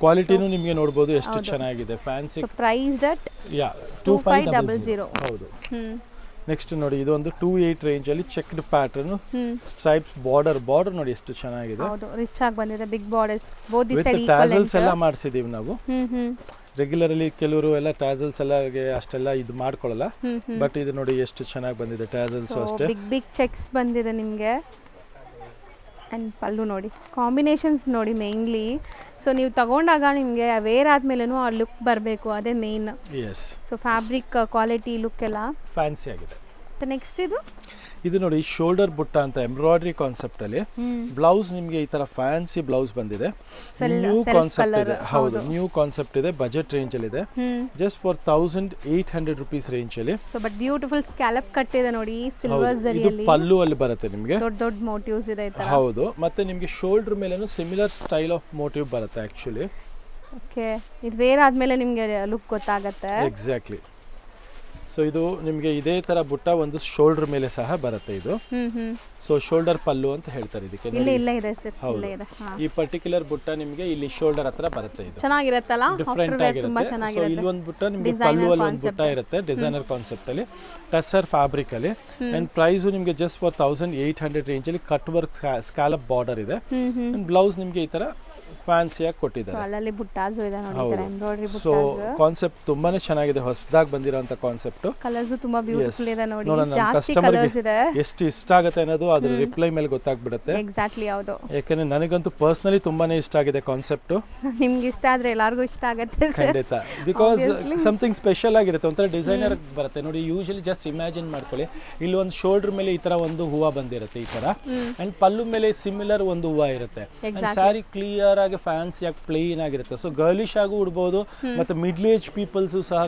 ಕ್ವಾಲಿಟಿನೂ ನಿಮಗೆ ನೋಡಬಹುದು ಎಷ್ಟು ಚೆನ್ನಾಗಿದೆ, ಫ್ಯಾನ್ಸಿ. Price at 2500. ಹೌದು. ನೆಕ್ಸ್ಟ್ ನೋಡಿ ಇದು ಒಂದು 28 ರೇಂಜ್ ಅಲ್ಲಿ ಚೆಕ್ಡ್ ಪ್ಯಾಟರ್ನ್ ಸ್ಟ್ರೈಪ್ಸ್ ಬಾರ್ಡರ್ ನೋಡಿ ಎಷ್ಟು ಚೆನ್ನಾಗಿದೆ. ಹೌದು, ರಿಚ್ ಆಗಿ ಬಂದಿದೆ, big borders, both the side tassels ಎಲ್ಲ ಮಾಡಿಸಿದೀವಿ ನಾವು. ರೆಗ್ಯುಲರ್ ಅಲ್ಲಿ ಕೆಲವರು ಎಲ್ಲ ಟ್ಯಾಸಲ್ಸ್ ಎಲ್ಲ ಅಷ್ಟೆಲ್ಲ ಇದು ಮಾಡ್ಕೊಳ್ಳಲ್ಲ. ಬಟ್ ಇದು ನೋಡಿ ಎಷ್ಟು ಚೆನ್ನಾಗಿ ಬಂದಿದೆ, ಟ್ಯಾಸಲ್ಸ್ ಅಷ್ಟೇ ಬಿಗ್ ಚೆಕ್ಸ್ ಬಂದಿದೆ ನಿಮಗೆ. ಆ್ಯಂಡ್ ಪಲ್ಲು ನೋಡಿ, ಕಾಂಬಿನೇಷನ್ಸ್ ನೋಡಿ ಮೇನ್ಲಿ. ಸೊ ನೀವು ತಗೊಂಡಾಗ ನಿಮಗೆ ವೇರ್ ಆದ್ಮೇಲೆನೂ ಆ ಲುಕ್ ಬರಬೇಕು, ಅದೇ main. So fabric quality look ಎಲ್ಲ ಫ್ಯಾನ್ಸಿ ಆಗಿದೆ. ನೆಕ್ಸ್ಟ್ ಇದು ನೋಡಿ ಶೋಲ್ಡರ್ ಬುಟ್ಟ ಅಂತ ಎಂಬ್ರಾಯ್ಡ್ರಿ ಕಾನ್ಸೆಪ್ಟ್ ಅಲ್ಲಿ ಬ್ಲೌಸ್ ನಿಮಗೆ ಈ ತರ ಫ್ಯಾನ್ಸಿ ಬ್ಲೌಸ್ ಬಂದಿದೆ. ನ್ಯೂ ಕಾನ್ಸೆಪ್ಟ್ ಇದೆ. ಹೌದು, ನ್ಯೂ ಕಾನ್ಸೆಪ್ಟ್ ಇದೆ, ಬಜೆಟ್ ರೇಂಜ್ ಅಲ್ಲಿ ಇದೆ, ಜಸ್ಟ್ ಫಾರ್ 1800 rupees ರೇಂಜ್ ಅಲ್ಲಿ. So but beautiful scallop cut ಇದೆ ನೋಡಿ, ಸಿಲ್ವರ್ ಜರಿಯಲ್ಲಿ. ಪಲ್ಲು ಅಲ್ಲಿ ಬರುತ್ತೆ ನಿಮಗೆ, ದೊಡ್ಡ ಮೋಟಿವ್ಸ್ ಇದೆ ಈ ತರ. ಹೌದು, ಮತ್ತೆ ನಿಮಗೆ ಶೋಲ್ಡರ್ ಮೇಲೇನು ಸಿಮಿಲರ್ ಸ್ಟೈಲ್ ಆಫ್ ಮೋಟಿವ್ ಬರುತ್ತೆ ಆಕ್ಚುಲಿ. ಓಕೆ, ಇದು ವೇರ್ ಆದ್ಮೇಲೆ ನಿಮಗೆ ಲುಕ್ ಗೊತ್ತಾಗುತ್ತೆ. ಎಕ್ಸಾಕ್ಟ್ಲಿ. ಸೊ ಇದು ನಿಮಗೆ ಇದೇ ತರ ಬುಟ್ಟ ಒಂದು ಶೋಲ್ಡರ್ ಮೇಲೆ ಸಹ ಬರುತ್ತೆ. ಇದು ಸೊ ಶೋಲ್ಡರ್ ಪಲ್ಲು ಅಂತ ಹೇಳ್ತಾರೆ ಇದಕ್ಕೆ. ಈ ಪರ್ಟಿಕ್ಯುಲರ್ ಬುಟ್ಟ ನಿಮಗೆ ಇಲ್ಲಿ ಶೋಲ್ಡರ್ ಹತ್ರ ಬರುತ್ತೆ. ಇದು ಚೆನ್ನಾಗಿರುತ್ತಲ್ಲ, ಡಿಫರೆಂಟ್ ಆಗಿರುತ್ತೆ. ಸೊ ಇಲ್ಲಿ ಒಂದು ಬುಟ್ಟ ನಿಮಗೆ ಪಲ್ಲು ಅಲ್ಲಿ ಒಂದು ಬುಟ್ಟ ಇರುತ್ತೆ, ಡಿಸೈನರ್ ಕಾನ್ಸೆಪ್ಟ್ ಅಲ್ಲಿ, ಟಸ್ಸರ್ ಫ್ಯಾಬ್ರಿಕ್ ಅಲ್ಲಿ. ಅಂಡ್ ಪ್ರೈಸ್ ನಿಮಗೆ ಜಸ್ಟ್ ಫಾರ್ 1800 ರೇಂಜ್ ಅಲ್ಲಿ ಕಟ್ ವರ್ಕ್ ಸ್ಕ್ಯಾಲಪ್ ಬಾರ್ಡರ್ ಇದೆ. ಅಂಡ್ ಬ್ಲೌಸ್ ನಿಮಗೆ ಈ ತರ ಫ್ಯಾನ್ಸಿ ಆಗಿ ಕೊಟ್ಟಿದ್ದಾರೆ. ಸೊ ಕಾನ್ಸೆಪ್ಟ್ ತುಂಬಾನೇ ಚೆನ್ನಾಗಿದೆ, ಹೊಸದಾಗಿ ಬಂದಿರೋಂತ ಕಾನ್ಸೆಪ್ಟ್. ಕಲರ್ಸ್ ತುಂಬಾ ಬ್ಯೂಟಿಫುಲ್ ಇದೆ ನೋಡಿ, ಜಾಸ್ತಿ ಕಲರ್ಸ್ ಇದೆ. ಎಷ್ಟು ಇಷ್ಟ ಆಗುತ್ತೆ ಅನ್ನೋದು ಅದ್ರ ರಿಪ್ಲೈ ಮೇಲೆ ಗೊತ್ತಾಗ್ಬಿಡುತ್ತೆ. ಎಕ್ಸಾಕ್ಟ್ಲಿ, ಹೌದು. ಯಾಕಂದ್ರೆ ನನಗಂತೂ ಪರ್ಸನಲಿ ತುಂಬಾನೇ ಇಷ್ಟ ಆಗಿದೆ ಕಾನ್ಸೆಪ್ಟ್. ನಿಮ್ಗೆ ಇಷ್ಟ ಆದ್ರೆ ಎಲ್ಲರಿಗೂ ಇಷ್ಟ ಆಗುತ್ತೆ ಖಂಡಿತ, ಬಿಕಾಸ್ ಸಮಥಿಂಗ್ ಸ್ಪೆಷಲ್ ಆಗಿರುತ್ತೆ, ಒಂಥರ ಡಿಸೈನರ್ ಬರುತ್ತೆ ನೋಡಿ. ಯೂಶಲಿ ಜಸ್ಟ್ ಇಮ್ಯಾಜಿನ್ ಮಾಡ್ಕೊಳ್ಳಿ, ಇಲ್ಲಿ ಒಂದು ಶೋಲ್ಡರ್ ಮೇಲೆ ಈ ತರ ಒಂದು ಹೂವ ಬಂದಿರುತ್ತೆ ಈ ತರ, ಅಂಡ್ ಪಲ್ಲು ಮೇಲೆ ಸಿಮಿಲರ್ ಒಂದು ಹೂವ ಇರುತ್ತೆ. ಸ್ಯಾರಿ ಕ್ಲಿಯರ್ ಆಗಿ ಫ್ಯಾನ್ಸಿ ಆಗಿ ಪ್ಲೇನ್ ಆಗಿರುತ್ತೆ. ಸೊ ಗರ್ಲಿಶ್ ಆಗಿ ಉಡ್ಬೋದು, ಮತ್ತೆ ಮಿಡ್ಲ್ ಏಜ್ ಪೀಪಲ್ಸ್ ಸಹ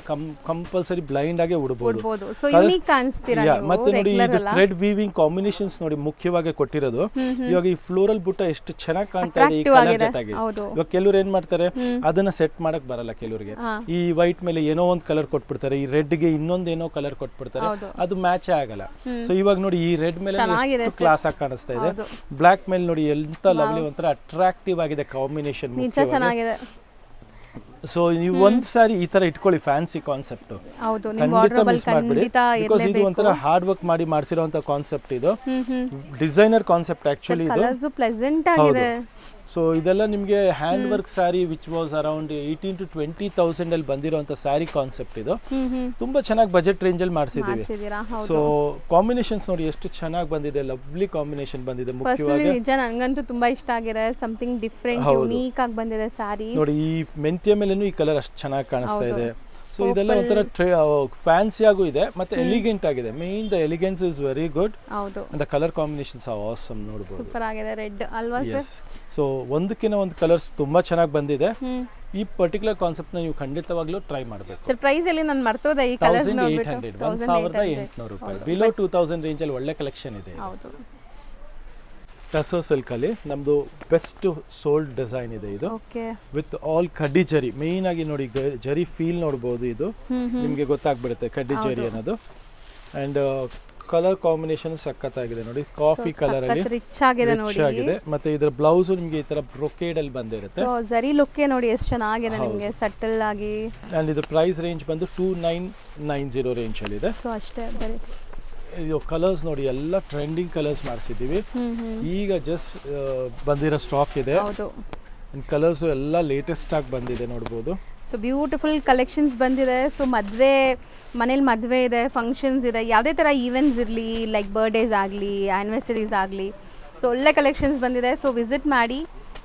ಕಂಪಲ್ಸರಿ ಬ್ಲೈಂಡ್ ಆಗಿ ಉಡ್ಬೋದು. ಸೊ ಯುನೀಕ್ ಕಾಣಿಸ್ತೀರಾ ನೀವು. ಮತ್ತೆ ನೋಡಿ ಇದು ಥ್ರೆಡ್ ವೀವಿಂಗ್ ಕಾಂಬಿನೇಷನ್ಸ್ ನೋಡಿ ಮುಖ್ಯವಾಗಿ ಕೊಟ್ಟಿರೋದು. ಇವಾಗ ಈ ಫ್ಲೋರಲ್ ಬುಟ್ಟ ಎಷ್ಟು ಚೆನ್ನಾಗಿ ಕಾಣ್ತಾ ಇದೆ ಈ ಕಲರ್ ಜೊತೆಗೆ. ಇವಾಗ ಕೆಲವರು ಏನ್ ಮಾಡ್ತಾರೆ, ಅದನ್ನ ಸೆಟ್ ಮಾಡಕ್ ಬರಲ್ಲ ಕೆಲವರಿಗೆ. ಈ ವೈಟ್ ಮೇಲೆ ಏನೋ ಒಂದು ಕಲರ್ ಕೊಟ್ಬಿಡ್ತಾರೆ, ಈ ರೆಡ್ ಗೆ ಇನ್ನೊಂದ್ ಏನೋ ಕಲರ್ ಕೊಟ್ಬಿಡ್ತಾರೆ, ಅದು ಮ್ಯಾಚ್ ಆಗಲ್ಲ. ಸೊ ಇವಾಗ ನೋಡಿ ಈ ರೆಡ್ ಮೇಲೆ ಕ್ಲಾಸ್ ಆಗಿ ಕಾಣಿಸ್ತಾ ಇದೆ, ಬ್ಲಾಕ್ ಮೇಲೆ ನೋಡಿ ಎಂತ ಲವ್ಲಿ, ಒಂಥರ ಅಟ್ರಾಕ್ಟಿವ್ ಆಗಿದೆ ಕಾಂಬಿನೇಷನ್. ಸೊ ನೀವು ಒಂದ್ ಸಾರಿ ಈ ತರ ಇಟ್ಕೊಳ್ಳಿ, ಫ್ಯಾನ್ಸಿ ಕಾನ್ಸೆಪ್ಟ್ ಖಂಡಿತ ಮಿಸ್ ಮಾಡ್ಬಿಡಿ. ಬಿಕಾಸ್ ಇದು ಒಂಥರ ಹಾರ್ಡ್ ವರ್ಕ್ ಮಾಡಿ ಮಾಡಿಸಿರುವಂತ ಕಾನ್ಸೆಪ್ಟ್, ಇದು ಡಿಸೈನರ್ ಕಾನ್ಸೆಪ್ಟ್ ಆಕ್ಚುಲಿ ಇದು. ಸೊ ಇದೆಲ್ಲ ನಿಮಗೆ hand work sari which was around 18,000 to 20,000 ಅಲ್ಲಿ ಬಂದಿರುವಂತ ಸ್ಯಾರಿ ಕಾನ್ಸೆಪ್ಟ್ ಇದು. ತುಂಬಾ ಚೆನ್ನಾಗಿ ಬಜೆಟ್ ರೇಂಜ್ ಅಲ್ಲಿ ಮಾಡಿಸಿದೀವಿ. ಸೊ ಕಾಂಬಿನೇಷನ್ಸ್ ನೋಡಿ ಎಷ್ಟು ಚೆನ್ನಾಗಿ ಬಂದಿದೆ, ಲವ್ಲಿ ಕಾಂಬಿನೇಷನ್ ಬಂದಿದೆ. ಮುಖ್ಯವಾಗಿ ನಿಜ ನನಗಂತೂ ತುಂಬಾ ಇಷ್ಟ ಆಗಿದೆ, ಸಮಥಿಂಗ್ ಡಿಫರೆಂಟ್ ಯುನೀಕ್ ಆಗಿ ಬಂದಿದೆ ಸ್ಯಾರಿ. ನೋಡಿ ಈ ಮೆಂತ್ಯ ಮೇಲೇನು ಈ ಕಲರ್ ಅಷ್ಟು ಚೆನ್ನಾಗಿ ಕಾಣಿಸ್ತಾ ಇದೆ. ಸೊ ಇದೆಲ್ಲ ಒಂಥರ ಫ್ಯಾನ್ಸಿ ಆಗೂ ಇದೆ, ಮತ್ತೆ ಎಲಿಗೆಂಟ್ ಆಗಿದೆ. Main the elegance is very good. The colour combinations are awesome, ನೋಡಬಹುದು. ಸೂಪರ್ ಆಗಿದೆ ರೆಡ್ ಅಲ್ವಾ ಸರ್? ಸೊ ಒಂದಕ್ಕಿಂತ ಒಂದು ಕಲರ್ಸ್ ತುಂಬಾ ಚೆನ್ನಾಗಿ ಬಂದಿದೆ. ಈ ಪರ್ಟಿಕ್ಯುಲರ್ ಕಾನ್ಸೆಪ್ಟ್ ನ ನೀವು ಖಂಡಿತವಾಗ್ಲೂ ಟ್ರೈ ಮಾಡಬೇಕು. ಸರ್ ಪ್ರೈಸ್ ಅಲ್ಲಿ ನಾನು ಮರ್ತೋದೆ, ಈ ಕಲರ್ಸ್ ನೋಡ್ಬಿಟ್ಟು 1800 ರೂಪಾಯಿ, ಬಿಲೋ 2000 ರೇಂಜ್ ಅಲ್ಲಿ ಒಳ್ಳೆ ಕಲೆಕ್ಷನ್ ಇದೆ. ಹೌದು. ಟಸರ್ ಸಿಲ್ಕ್ ಅಲ್ಲಿ ನಮ್ದು ಬೆಸ್ಟ್ ಸೋಲ್ಡ್ ಡಿಸೈನ್ ಇದೆ ಇದು, ವಿತ್ ಆಲ್ ಕಡ್ಡಿ ಜರಿ. ಮೇನ್ ಆಗಿ ನೋಡಿ ಜರಿ ಫೀಲ್ ನೋಡಬಹುದು, ಇದು ನಿಮ್ಗೆ ಗೊತ್ತಾಗ್ಬಿಡುತ್ತೆ ಕಡ್ಡಿ ಜರಿ ಅನ್ನೋದು. ಅಂಡ್ ಕಲರ್ ಕಾಂಬಿನೇಷನ್ ಸಖತ್ತಾಗಿದೆ ನೋಡಿ, ಕಾಫಿ ಕಲರ್ ಅಲ್ಲಿ ರಿಚ್ ಆಗಿದೆ. ಮತ್ತೆ ಇದರ ಬ್ಲೌಸ್ ನಿಮ್ಗೆ ಈ ತರ ಬ್ರೊಕೇಡ್ ಅಲ್ಲಿ ಬಂದಿರುತ್ತೆ. ಸೊ ಜರಿ ಲುಕ್ ನೋಡಿ ಎಷ್ಟು ಚೆನ್ನಾಗಿದೆ ನಿಮಗೆ, ಸಟಲ್ ಆಗಿ. ಅಂಡ್ ಇದು ಪ್ರೈಸ್ ರೇಂಜ್ ಬಂದು 2990 ರೇಂಜ್ ಅಲ್ಲಿ ಇದೆ. ಸೊ ಅಷ್ಟೇ ಬರೀ ಇದು ಕಲರ್ಸ್ ನೋಡಿ ಎಲ್ಲ ಟ್ರೆಂಡಿಂಗ್ ಕಲರ್ಸ್ ಮಾಡಿಸಿದ್ದೀವಿ. ಈಗ ಜಸ್ಟ್ ಬಂದಿರೋ ಸ್ಟಾಕ್ ಇದೆ. ಕಲರ್ಸ್ ಎಲ್ಲ ಲೇಟೆಸ್ಟ್ ಆಗಿ ಬಂದಿದೆ, ನೋಡ್ಬೋದು. ಸೊ ಬ್ಯೂಟಿಫುಲ್ ಕಲೆಕ್ಷನ್ಸ್ ಬಂದಿದೆ. ಸೊ ಮನೇಲಿ ಮದುವೆ ಇದೆ, ಫಂಕ್ಷನ್ಸ್ ಇದೆ, ಯಾವುದೇ ಥರ ಈವೆಂಟ್ಸ್ ಇರಲಿ, ಲೈಕ್ ಬರ್ಡೇಸ್ ಆಗಲಿ, ಆ್ಯನಿವರ್ಸರೀಸ್ ಆಗಲಿ, ಸೊ ಒಳ್ಳೆ ಕಲೆಕ್ಷನ್ಸ್ ಬಂದಿದೆ. ಸೊ ವಿಸಿಟ್ ಮಾಡಿ,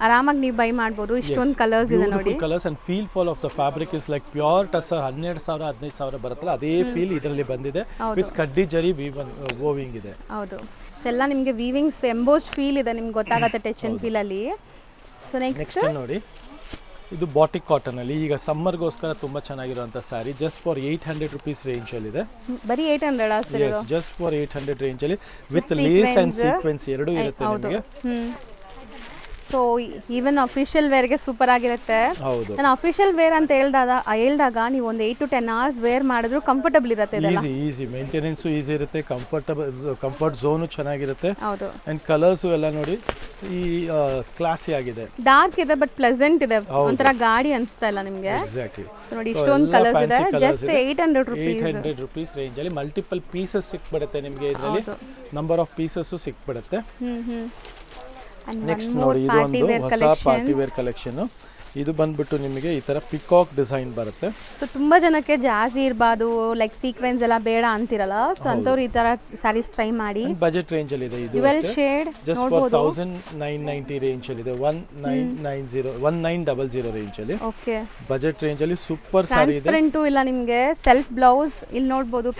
ಆರಾಮಾಗಿ ನೀವು ಬೈ ಮಾಡ್ಬೋದು. ಇಷ್ಟೊಂದು ಕಲರ್ಸ್ ಇದೆ ನೋಡಿ. Colours and feel fall of the fabric is like pure tussar. 12,000-15,000 ಬರುತ್ತಲ್ಲ ಅದೇ ಫೀಲ್ ಇದರಲ್ಲಿ ಬಂದಿದೆ, ವಿತ್ ಕಡ್ಡಿ ಜರಿ ವೋವಿಂಗ್ ಇದೆ. ಹೌದು. ಸೊ ಎಲ್ಲ ನಿಮಗೆ ವೀವಿಂಗ್ಸ್ ಎಂಬೋಸ್ಡ್ ಫೀಲ್ ಇದೆ, ನಿಮ್ಗೆ ಗೊತ್ತಾಗುತ್ತೆ ಟಚ್ ಅಂಡ್ ಫೀಲ್ ಅಲ್ಲಿ. ಸೊ ನೆಕ್ಸ್ಟ್ ನೋಡಿ, ಇದು ಬಾಟಿಕ್ ಕಾಟನ್ ಅಲ್ಲಿ ಈಗ ಸಮ್ಮರ್ಗೋಸ್ಕರ ತುಂಬಾ ಚೆನ್ನಾಗಿರುವಂತ sari. Just for 800 rupees range ಅಲ್ಲಿ ಇದೆ. ಬರೀ 800 sir? yes, just for 800 range ಅಲ್ಲಿ ವಿತ್ ಲೇಸ್ ಅಂಡ್ ಸೀಕ್ವೆನ್ಸ್ ಎರಡೂ ಇರುತ್ತೆ ನಿಮಗೆ. ಸೊ ಈವನ್ ಅಫಿಷಿಯಲ್ ವೇರ್ಗೆ ಸೂಪರ್ ಆಗಿರುತ್ತೆ. ನಾನು ಅಫಿಷಿಯಲ್ ವೇರ್ ಅಂತ ಹೇಳ್ದಾಗ ನೀವು ಒಂದು 8 to 10 hours ವೇರ್ ಮಾಡಿದ್ರು ಕಂಫರ್ಟಬಲ್ ಇರುತ್ತೆ. ಈಸಿ ಮೇಂಟೆನೆನ್ಸ್ ಈಸಿ ಇರುತ್ತೆ, ಕಂಫರ್ಟ್ ಝೋನ್ ಚೆನ್ನಾಗಿರುತ್ತೆ. ಅಂಡ್ ಕಲರ್ಸ್ ಎಲ್ಲ ನೋಡಿ ಈ ಕ್ಲಾಸಿ ಆಗಿದೆ, ಡಾರ್ಕ್ ಇದೆ ಬಟ್ ಪ್ಲೆಸೆಂಟ್ ಇದೆ, ಒಂಥರ ಗಾಡಿ ಅನ್ಸ್ತಾ ಇಲ್ಲ ನಿಮಗೆ. ಎಕ್ಸಾಕ್ಟ್ಲಿ. ಸೊ ನೋಡಿ ಇಷ್ಟೊಂದು ಕಲರ್ಸ್ ಇದೆ, ಜಸ್ಟ್ 800 ರೂಪೀಸ್ ರೇಂಜ್ ಅಲ್ಲಿ ಮಲ್ಟಿಪಲ್ ಪೀಸಸ್ ಸಿಕ್ಬಿಡುತ್ತೆ ನಿಮಗೆ. ಇದರಲ್ಲಿ ನಂಬರ್ ಆಫ್ ಪೀಸಸ್ ಸಿಕ್ಬಿಡುತ್ತೆ. ನೆಕ್ಸ್ಟ್ ನೋಡಿ, ಇದು ಒಂದು ಹೊಸ ಪಾರ್ಟಿ ವೇರ್ ಕಲೆಕ್ಷನ್. ಇದು ಬಂದ್ಬಿಟ್ಟು ನಿಮಗೆ ಈ ತರ ಪಿಕಾಕ್ ಡಿಸೈನ್ ಬರುತ್ತೆ. ಸೊ ತುಂಬಾ ಜನಕ್ಕೆ ಜಾಸ್ತಿ ಇರಬಾರ್ದು, ಲೈಕ್ ಸೀಕ್ವೆನ್ಸ್ ಎಲ್ಲ ಬೇಡ ಅಂತಿರಲ್ಲ, ಸೊ ಅಂತವ್ರು ಈ ತರ ಸ್ಯಾರೀಸ್ ಟ್ರೈ ಮಾಡಿ. ಬಜೆಟ್ ರೇಂಜ್ ಅಲ್ಲಿ ಇದೆ. ಇದು dual shade just for 1990 range ಅಲ್ಲಿ ಇದೆ. 1900 ರೇಂಜ್ ಅಲ್ಲಿ. ಓಕೆ, ಬಜೆಟ್ ರೇಂಜ್ ಅಲ್ಲಿ ಸೂಪರ್ ಸ್ಯಾರಿ ಇದೆ. ಟ್ರಾನ್ಸ್ಪರೆಂಟ್ ಇಲ್ಲ ನಿಮಗೆ, ಸೆಲ್ಫ್ ಬ್ಲೌಸ್ ಇಲ್ಲಿ ನೋಡಬಹುದು.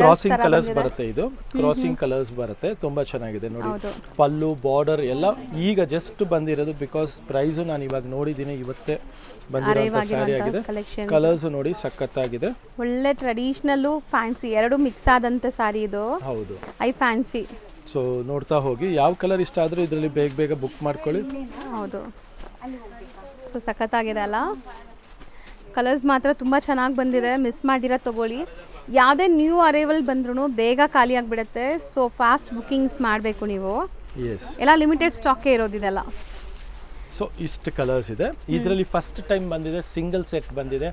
ಕ್ರಾಸಿಂಗ್ ಕಲರ್ಸ್ ಬರುತ್ತೆ, ಇದು ಕ್ರಾಸಿಂಗ್ ಕಲರ್ಸ್ ಬರುತ್ತೆ, ತುಂಬಾ ಚೆನ್ನಾಗಿದೆ ನೋಡಿ. ಪಲ್ಲು ಬಾರ್ಡರ್ ಎಲ್ಲ ಈಗ ಜಸ್ಟ್ ಬಂದಿರೋದು, ಬಿಕಾಸ್ ಪ್ರೈಸ್ ನಾನು ಇವಾಗ ನೋಡಿದ್ದೀನಿ, ಇವತ್ತೇ ಬಂದಿರೋ ಸ್ಯಾರಿ ಆಗಿದೆ. ಕಲರ್ಸ್ ನೋಡಿ ಸಖತ್ತಾಗಿದೆ, ಒಳ್ಳೆ ಟ್ರೆಡಿಷನಲ್ ಫ್ಯಾನ್ಸಿ ಎರಡು ಮಿಕ್ಸ್ ಆದಂತ ಸ್ಯಾರಿ ಇದು. ಹೌದು, ಐ ಫ್ಯಾನ್ಸಿ. ಸೊ ನೋಡ್ತಾ ಹೋಗಿ, ಯಾವ ಕಲರ್ ಇಷ್ಟ ಆದ್ರೂ ಇದರಲ್ಲಿ ಬೇಗ ಬುಕ್ ಮಾಡ್ಕೊಳ್ಳಿ. ಹೌದು, ಸೊ ಸಖತ್ತಾಗಿದೆ ಅಲ್ಲ. ಕಲರ್ಸ್ ಮಾತ್ರ ತುಂಬ ಚೆನ್ನಾಗಿ ಬಂದಿದೆ, ಮಿಸ್ ಮಾಡಿರ ತಗೊಳ್ಳಿ. ಯಾವುದೇ ನ್ಯೂ ಅರೈವಲ್ ಬಂದ್ರೂ ಬೇಗ ಖಾಲಿ ಆಗಿಬಿಡುತ್ತೆ. ಸೊ ಫಾಸ್ಟ್ ಬುಕ್ಕಿಂಗ್ಸ್ ಮಾಡಬೇಕು ನೀವು. ಎಲ್ಲ ಲಿಮಿಟೆಡ್ ಸ್ಟಾಕೇ ಇರೋದಿದೆಲ್ಲ. ಸೊ ಇಷ್ಟು ಕಲರ್ಸ್ ಇದೆ. ಇದರಲ್ಲಿ ಫಸ್ಟ್ ಟೈಮ್ ಬಂದಿದೆ, ಸಿಂಗಲ್ ಸೆಟ್ ಬಂದಿದೆ.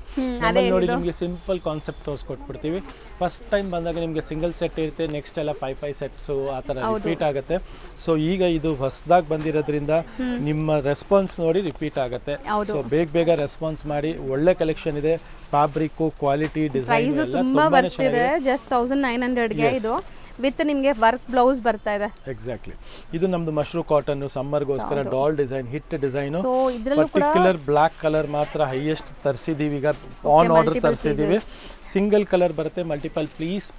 ನೋಡಿ ನಿಮಗೆ ಸಿಂಪಲ್ ಕಾನ್ಸೆಪ್ಟ್ ತೋರಿಸ್ಕೊಟ್ಬಿಡ್ತೀವಿ. ಫಸ್ಟ್ ಟೈಮ್ ಬಂದಾಗ ನಿಮಗೆ ಸಿಂಗಲ್ ಸೆಟ್ ಇರುತ್ತೆ, ನೆಕ್ಸ್ಟ್ ಎಲ್ಲ 5 ಸೆಟ್ಸ್ ಆ ಥರ ರಿಪೀಟ್ ಆಗುತ್ತೆ. ಸೊ ಈಗ ಇದು ಹೊಸದಾಗಿ ಬಂದಿರೋದ್ರಿಂದ ನಿಮ್ಮ ರೆಸ್ಪಾನ್ಸ್ ನೋಡಿ ರಿಪೀಟ್ ಆಗುತ್ತೆ. ಸೊ ಬೇಗ ರೆಸ್ಪಾನ್ಸ್ ಮಾಡಿ. ಒಳ್ಳೆ ಕಲೆಕ್ಷನ್ ಇದೆ, ಫ್ಯಾಬ್ರಿಕ್ ಕ್ವಾಲಿಟಿ ಡಿಸೈನ್ ಎಲ್ಲ ತುಂಬಾ ಬರ್ತಿದೆ. ಜಸ್ಟ್ 1900ಗೆ ಇದು ವಿತ್ ನಿಮಗೆ ವರ್ಕ್ ಬ್ಲೌಸ್ ಬರ್ತಾ ಇದೆ. ಎಕ್ಸಾಕ್ಟ್ಲಿ. ಇದು ನಮ್ದು ಮಶ್ರೂ ಕಾಟನ್, ಸಮ್ಮರ್ಗೋಸ್ಕರ doll design, hit design. Particular black colour ಮಾತ್ರ ಹೈಯೆಸ್ಟ್ ತರಿಸಿದೀವಿ, ಈಗ ಆನ್ ಆರ್ಡರ್ ತರಿಸಿದೀವಿ. ಸಿಂಗಲ್ ಕಲರ್ ಬರುತ್ತೆ, ಮಲ್ಟಿಪಲ್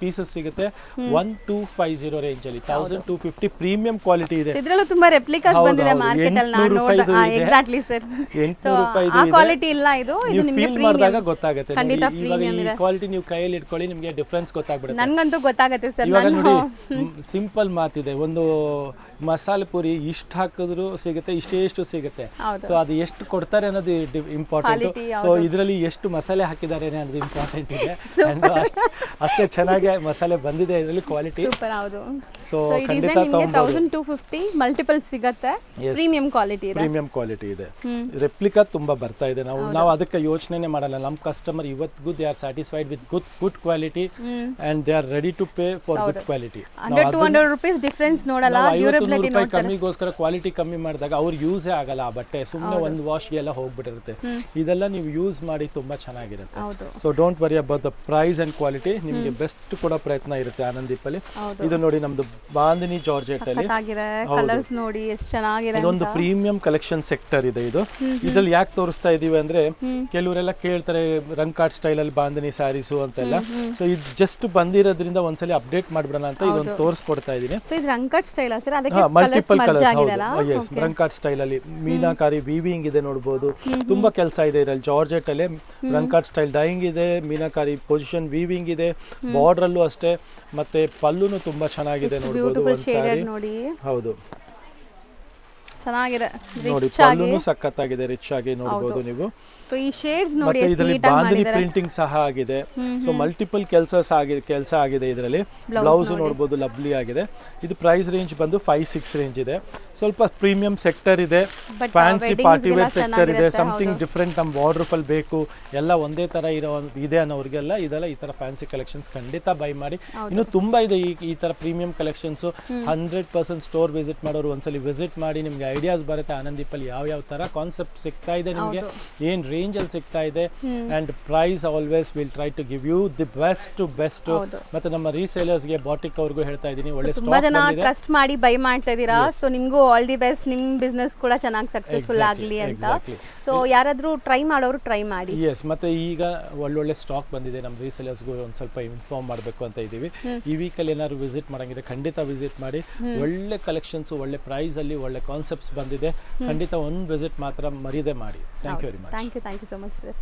ಪೀಸಸ್ ಸಿಗುತ್ತೆ. 1250 ರೇಂಜ್ ಅಲ್ಲಿ 1250 ಪ್ರೀಮಿಯಂ ಕ್ವಾಲಿಟಿ ಇದೆ. ಇದರಲ್ಲೂ ತುಂಬಾ ರೆಪ್ಲಿಕಾಸ್ ಬಂದಿದೆ ಮಾರ್ಕೆಟ್ ಅಲ್ಲಿ. ನಾನು ನೋಡಿದೆ ಎಕ್ಸಾಕ್ಟ್ಲಿ ಸರ್. 800 ರೂಪಾಯಿ ಆ ಕ್ವಾಲಿಟಿ ಇಲ್ಲ ಇದು ನಿಮಗೆ ಮಾಡಿದಾಗ ಗೊತ್ತಾಗುತ್ತೆ. ಖಂಡಿತ ಇವಾಗ ಈ ಕ್ವಾಲಿಟಿ ನೀವು ಕೈಯಲ್ಲಿ ಇಟ್ಕೊಳ್ಳಿ, ನಿಮಗೆ ಡಿಫರೆನ್ಸ್ ಗೊತ್ತಾಗ್ಬಿಡುತ್ತೆ. ನನಗಂತೂ ಗೊತ್ತಾಗುತ್ತೆ ಸರ್. ಇವಾಗ ನೋಡಿ, ಸಿಂಪಲ್ ಮಾತಿದೆ, ಒಂದು ಮಸಾಲೆ ಪೂರಿ ಇಷ್ಟು ಹಾಕಿದ್ರು ಸಿಗುತ್ತೆ, ಇಷ್ಟು ಸಿಗುತ್ತೆ. ಸೊ ಅದು ಎಷ್ಟು ಕೊಡ್ತಾರೆ ಅನ್ನೋದು ಇಂಪಾರ್ಟೆಂಟ್. ಸೊ ಇದರಲ್ಲಿ ಎಷ್ಟು ಮಸಾಲೆ ಹಾಕಿದ್ದಾರೆ ಅನ್ನೋದು ಇಂಪಾರ್ಟೆಂಟ್ ಇದೆ. ಅಷ್ಟೇ ಚೆನ್ನಾಗಿ ಮಸಾಲೆ ಬಂದಿದೆ ಇದರಲ್ಲಿ, ಕ್ವಾಲಿಟಿ ಸೂಪರ್. ಹೌದು. ಸೊ ಖಂಡಿತ 1250 ಮಲ್ಟಿಪಲ್ ಸಿಗುತ್ತೆ, ಪ್ರೀಮಿಯಂ ಕ್ವಾಲಿಟಿ ಇದೆ. ಪ್ರೀಮಿಯಂ ಕ್ವಾಲಿಟಿ ಇದೆ. ರೆಪ್ಲಿಕಾ ತುಂಬಾ ಬರ್ತಾ ಇದೆ. ನಾವು ಅದಕ್ಕೆ ಯೋಚನೆ ಮಾಡಲ್ಲ. ನಮ್ಮ ಕಸ್ಟಮರ್ ಇವತ್ತಿಗೂ they are satisfied with good quality and they are ready to pay for good quality. 100-200 rupees difference ನೋಡಲ್ಲ, ಡ್ಯೂರಬಿಲಿಟಿ ನೋಡ್ತಾರೆ. ಕಮ್ಮಿಗೋಸ್ಕರ ಕ್ವಾಲಿಟಿ ಕಮ್ಮಿ ಮಾಡಿದಾಗ ಅವ್ರು ಯೂಸೇ ಆಗಲ್ಲ ಆ ಬಟ್ಟೆ, ಸುಮ್ಮನೆ ಒಂದು ವಾಶ್ಗೆ ಎಲ್ಲ ಹೋಗ್ಬಿಟ್ಟಿರುತ್ತೆ. ಇದೆಲ್ಲ ನೀವು ಯೂಸ್ ಮಾಡಿ ತುಂಬಾ ಚೆನ್ನಾಗಿರುತ್ತೆ. So don't worry about the price and quality. ನಿಮಗೆ ಬೆಸ್ಟ್ ಕೊಡೋ ಪ್ರಯತ್ನ ಇರುತ್ತೆ ಆನಂದೀಪ್ ಅಲ್ಲಿ. ಇದು ನೋಡಿ ನಮ್ದು ಬಾಂದಿನಿ ಜಾರ್ಜೆಟ್ ಅಲ್ಲಿ ಕಲರ್ಸ್ ನೋಡಿ ಎಷ್ಟು ಚೆನ್ನಾಗಿದೆ. ಇದೊಂದು ಪ್ರೀಮಿಯಂ ಕಲೆಕ್ಷನ್ ಸೆಕ್ಟರ್ ಇದೆ ಇದು. ಇದ್ರಲ್ಲಿ ಯಾಕೆ ತೋರಿಸ್ತಾ ಇದೀವಿ ಅಂದ್ರೆ, ಕೆಲವರೆಲ್ಲ ಕೇಳ್ತಾರೆ ರಂಕಾಟ್ ಸ್ಟೈಲ್ ಅಲ್ಲಿ ಬಾಂದಿನಿ ಸ್ಯಾರೀಸು ಅಂತೆಲ್ಲ. ಸೊ ಇದು ಜಸ್ಟ್ ಬಂದಿರೋದ್ರಿಂದ ಒಂದ್ಸಲಿ ಅಪ್ಡೇಟ್ ಮಾಡ್ಬಿಡೋಣ ಅಂತ ಇದೊಂದು ತೋರಿಸ್ಕೊಡ್ತಾ ಇದೀನಿ. ಸೊ ಇದು ರಂಕಾಟ್ ಸ್ಟೈಲ್ ಸರ್, ಅದಕ್ಕೆ ಮಲ್ಟಿಪಲ್ ಕಲರ್ಸ್. ಎಸ್, ರಂಕಾಟ್ ಸ್ಟೈಲ್ ಅಲ್ಲಿ ಮೀನಾಕಾರಿ ವೀವಿಂಗ್ ಇದೆ ನೋಡಬಹುದು. ತುಂಬಾ ಕೆಲಸ ಇದೆ ಇದರಲ್ಲಿ. ಜಾರ್ಜೆಟ್ ಅಲ್ಲಿ ರಂಕಾಟ್ ಸ್ಟೈಲ್ ಡೈಯಿಂಗ್ ಇದೆ, ಮೀನಾಕಾರಿ ಪೊಸಿಷನ್ ವೀವಿಂಗ್ ಇದೆ, ಬಾರ್ಡರ್ ಅಲ್ಲೂ ಅಷ್ಟೇ. ಮತ್ತೆ ಪಲ್ಲುನು ತುಂಬಾ ಚೆನ್ನಾಗಿದೆ ನೋಡಬಹುದು. ಒಂದು ಸಾರಿ ಹೌದು ಚೆನ್ನಾಗಿದೆ ನೋಡಿ, ಪಲ್ಲುನು ಸಖತ್ತಾಗಿದೆ, ರಿಚ್ ಆಗಿ ನೋಡಬಹುದು ನೀವು. ಸೊ ಈ ಶೇಡ್ಸ್ ನೋಡಿ, ಇದರಲ್ಲಿ ಬಾಂದಿನಿ ಪ್ರಿಂಟಿಂಗ್ ಸಹ ಆಗಿದೆ. ಸೊ ಮಲ್ಟಿಪಲ್ ಕೆಲಸ ಆಗಿದೆ ಇದರಲ್ಲಿ. ಬ್ಲೌಸ್ ನೋಡಬಹುದು, ಲವ್ಲಿ ಆಗಿದೆ. ಇದು ಪ್ರೈಸ್ ರೇಂಜ್ ಬಂದು 5-6 ರೇಂಜ್ ಇದೆ. ಸ್ವಲ್ಪ ಪ್ರೀಮಿಯಂ ಸೆಕ್ಟರ್ ಇದೆ, ಫ್ಯಾನ್ಸಿ ಪಾರ್ಟಿ ವೇರ್ ಸೆಕ್ಟರ್ ಇದೆ. ಸಮಥಿಂಗ್ ಡಿಫ್ರೆಂಟ್ ನಮ್ಮ ವಾರ್ಡ್ರೋಬ್ ಅಲ್ಲಿ ಬೇಕು, ಎಲ್ಲ ಒಂದೇ ತರ ಇದೆ ಅನ್ನೋರಿಗೆಲ್ಲ ಇದೆಲ್ಲ ಈ ತರ ಫ್ಯಾನ್ಸಿ ಕಲೆಕ್ಷನ್ಸ್ ಖಂಡಿತ ಬೈ ಮಾಡಿ. ಇನ್ನು ತುಂಬಾ ಇದೆ ಈ ತರ ಪ್ರೀಮಿಯಂ ಕಲೆಕ್ಷನ್ಸ್. 100% ಸ್ಟೋರ್ ವಿಸಿಟ್ ಮಾಡೋರು ಒಂದ್ಸಲಿ ವಿಸಿಟ್ ಮಾಡಿ, ನಿಮ್ಗೆ ಐಡಿಯಾಸ್ ಬರುತ್ತೆ ಆನಂದೀಪ್ ಅಲ್ಲಿ ಯಾವ ಥರ ಕಾನ್ಸೆಪ್ಟ್ ಸಿಗ್ತಾ ಇದೆ, ನಿಮಗೆ ಏನ್ ರೇಂಜ್ ಅಲ್ಲಿ ಸಿಗ್ತಾ ಇದೆ. And price always will try to give you the best. ಮತ್ತೆ ನಮ್ಮ ರೀಸೇಲರ್ಸ್ ಗೆ ಬಾಟಿಕ್ ಅವ್ರಿಗೂ ಹೇಳ್ತಾ ಇದೀನಿ, ಒಳ್ಳೆ ತುಂಬಾ ಜನ ಟ್ರಸ್ಟ್ ಮಾಡಿ ಬೈ ಮಾಡ್ತಾ ಇದೀರಾ. ಸೊ ನಿಮ್ಗೂ ಆಲ್ ದಿ ಬೆಸ್ಟ್, ನಿಮ್ ಬಿಸ್ನೆಸ್ ಕೂಡ ಚೆನ್ನಾಗಿ ಸಕ್ಸಸ್ಫುಲ್ ಆಗಲಿ ಅಂತ. ಸೊ ಯಾರಾದ್ರೂ ಟ್ರೈ ಮಾಡೋರು ಟ್ರೈ ಮಾಡಿ. ಎಸ್, ಮತ್ತೆ ಈಗ ಒಳ್ಳೊಳ್ಳೆ ಸ್ಟಾಕ್ ಬಂದಿದೆ. ನಮ್ಮ ರೀಸೇಲರ್ಸ್ಗೂ ಒಂದು ಸ್ವಲ್ಪ ಇನ್ಫಾರ್ಮ್ ಮಾಡಬೇಕು ಅಂತ ಇದ್ದೀವಿ. ಈ ವೀಕಲ್ಲಿ ಏನಾದ್ರು ವಿಸಿಟ್ ಮಾಡಂಗಿದೆ ಖಂಡಿತ ವಿಸಿಟ್ ಮಾಡಿ. ಒಳ್ಳೆ ಕಲೆಕ್ಷನ್ಸ್, ಒಳ್ಳೆ ಪ್ರೈಸ್ ಅಲ್ಲಿ ಒಳ್ಳೆ ಕಾನ್ಸೆಪ್ಟ್ಸ್ ಬಂದಿದೆ. ಖಂಡಿತ ಒಂದು ವಿಸಿಟ್ ಮಾತ್ರ ಮರೀದೆ ಮಾಡಿ. Thank you very much. Thank you so much sir.